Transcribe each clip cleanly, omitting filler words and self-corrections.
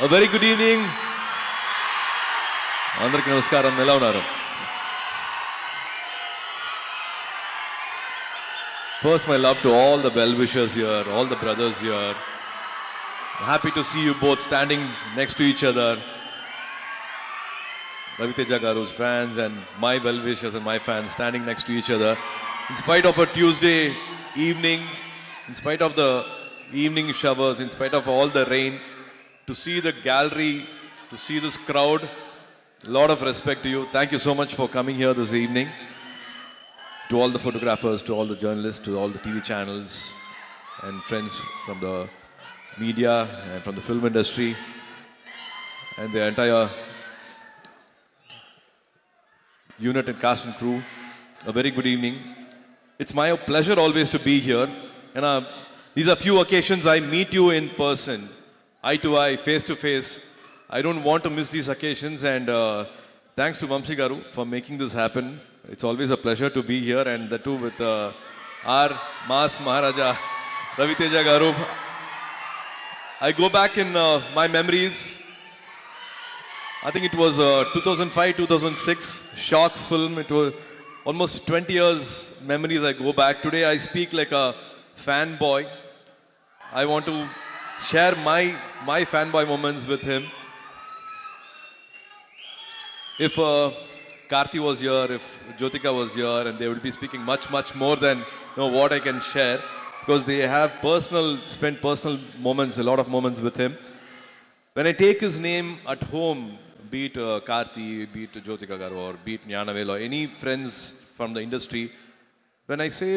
A very good evening. అందరికీ నమస్కారం. ఎలా ఉన్నారు? First, my love to all the well-wishers here, all the brothers here. Happy to see you both standing next to each other. Raviteja Garu's fans and my well-wishers and my fans standing next to each other. In spite of a Tuesday evening, in spite of the evening showers, in spite of all the rain, to see the gallery, to see this crowd, a lot of respect to you. Thank you so much for coming here this evening. To all the photographers, to all the journalists, to all the TV channels and friends from the media and from the film industry and the entire unit and cast and crew, a very good evening. It's my pleasure always to be here. And these are few occasions I meet you in person, eye to eye, face to face. I don't want to miss these occasions, and thanks to Vamsi Garu for making this happen. It's always a pleasure to be here, and the two with our Mass Maharaja, Raviteja Garu. I go back in my memories. I think it was 2005-2006 shock film. It was almost 20 years memories I go back. Today I speak like a fanboy. I want to share my fanboy moments with him. If Karthi was here, if Jyotika was here, and they would be speaking much more than what I can share, because they have spent personal moments, a lot of moments with him. When I take his name at home, be it Karthi, be it Jyotika Garu, or be it Gnanavel, or any friends from the industry, when I say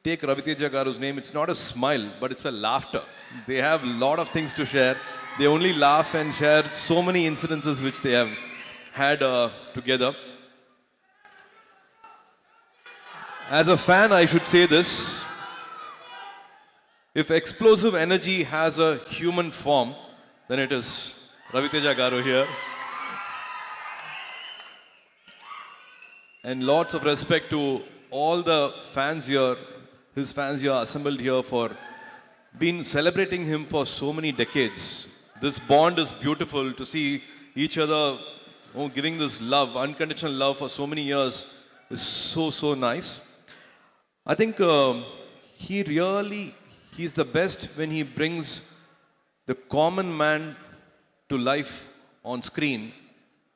take Raviteja Garu's name, it's not a smile, but it's a laughter. They have a lot of things to share. They only laugh and share so many incidences which they have had together. As a fan, I should say this. If explosive energy has a human form, then it is Raviteja Garu here. And lots of respect to all the fans here, his fans here assembled here for been celebrating him for so many decades. This bond is beautiful to see each other giving this love, unconditional love for so many years is so nice. I think he's the best when he brings the common man to life on screen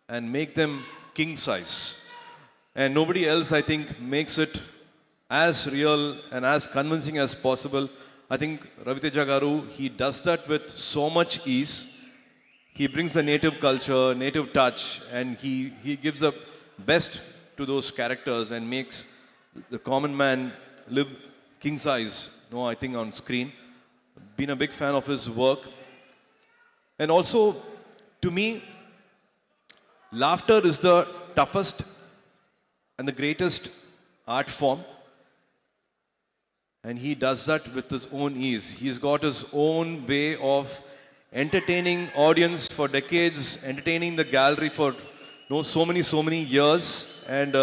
and make them king size. And nobody else, I think, makes it as real and as convincing as possible. I think Raviteja Garu, he does that with so much ease. He brings the native culture, native touch, and he gives the best to those characters and makes the common man live king size, I think, on screen. Been a big fan of his work. And also, to me, laughter is the toughest and the greatest art form. And he does that with his own ease. He's got his own way of entertaining audience for decades, entertaining the gallery for so many years, and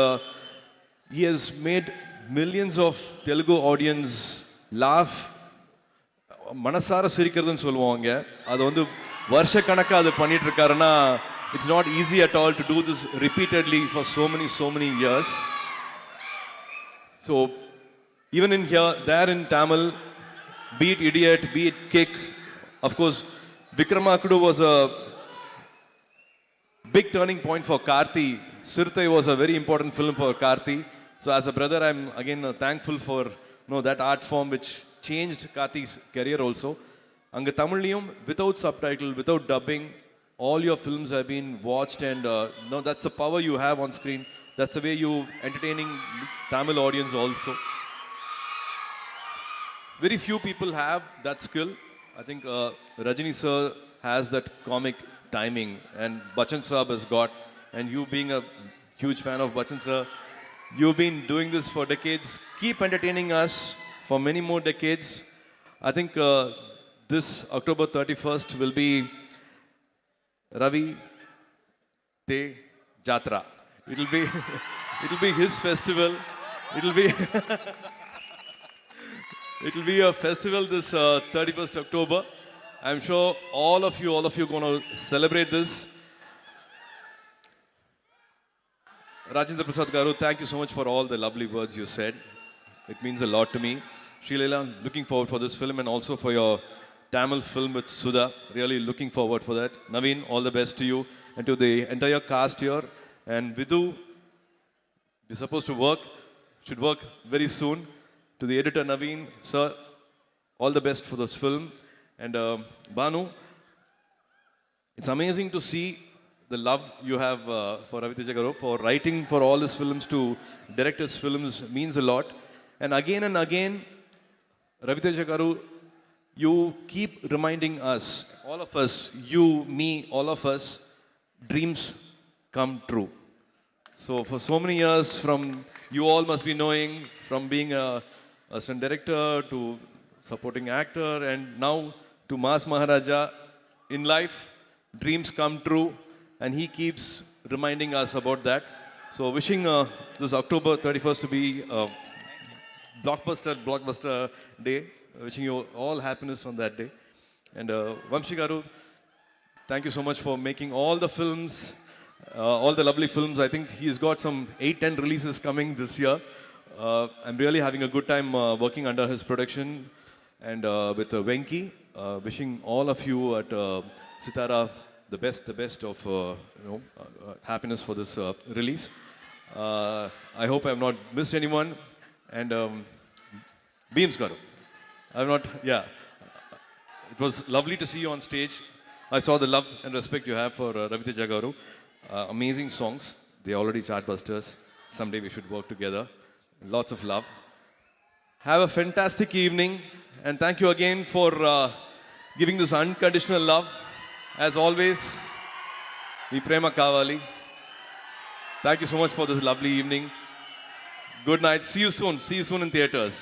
he has made millions of Telugu audience laugh. Manasara sirikradhu solluvaanga adu varsha kanaka adu pannittu irukkaruna. It's not easy at all to do this repeatedly for so many years. So even in here, there in Tamil, be it Idiot, be it Kick, of course, Vikramakudu was a big turning point for Karthi. Sirthai was a very important film for Karthi. So as a brother, I'm again thankful for that art form which changed Karthi's career also. Anga Tamiliyum, without subtitle, without dubbing, all your films have been watched, and that's the power you have on screen. That's the way you entertaining Tamil audience also. Very few people have that skill. I think Rajini sir has that comic timing, and Bachchan Saab has got, and you being a huge fan of Bachchan sir, you've been doing this for decades. Keep entertaining us for many more decades. I think this October 31st will be Ravi Te Jatra. It'll be his festival. It'll be a festival this 31st October. I'm sure all of you going to celebrate this. Rajendra Prasad Garu, thank you so much for all the lovely words you said. It means a lot to me. Srileela, looking forward for this film and also for your Tamil film with Sudha. Really looking forward for that. Naveen, all the best to you and to the entire cast here. And Vidhu, we're supposed to work, should work very soon. To the editor Naveen, sir, all the best for this film. And Banu, it's amazing to see the love you have for Ravi Teja Garu, for writing for all his films to direct his films means a lot. And again, Ravi Teja Garu, you keep reminding us, all of us, you, me, all of us, dreams come true. So for so many years, from you all must be knowing, from being a assistant director to supporting actor, and now to Mas Maharaja, in life, dreams come true, and he keeps reminding us about that. So wishing this October 31st to be a blockbuster day. Wishing you all happiness on that day. And Vamshi Garu, thank you so much for making all the films, all the lovely films. I think he's got some 8-10 releases coming this year. I'm really having a good time working under his production and with Venki. Wishing all of you at Sitara the best of happiness for this release. I hope I have not missed anyone. And Beams Garu, I've not, yeah. It was lovely to see you on stage. I saw the love and respect you have for Ravi Teja Garu. Amazing songs. They're already chartbusters. Someday we should work together. Lots of love. Have a fantastic evening. And thank you again for giving this unconditional love. As always, మీ ప్రేమ కావాలి. Thank you so much for this lovely evening. Good night. See you soon. See you soon in theaters.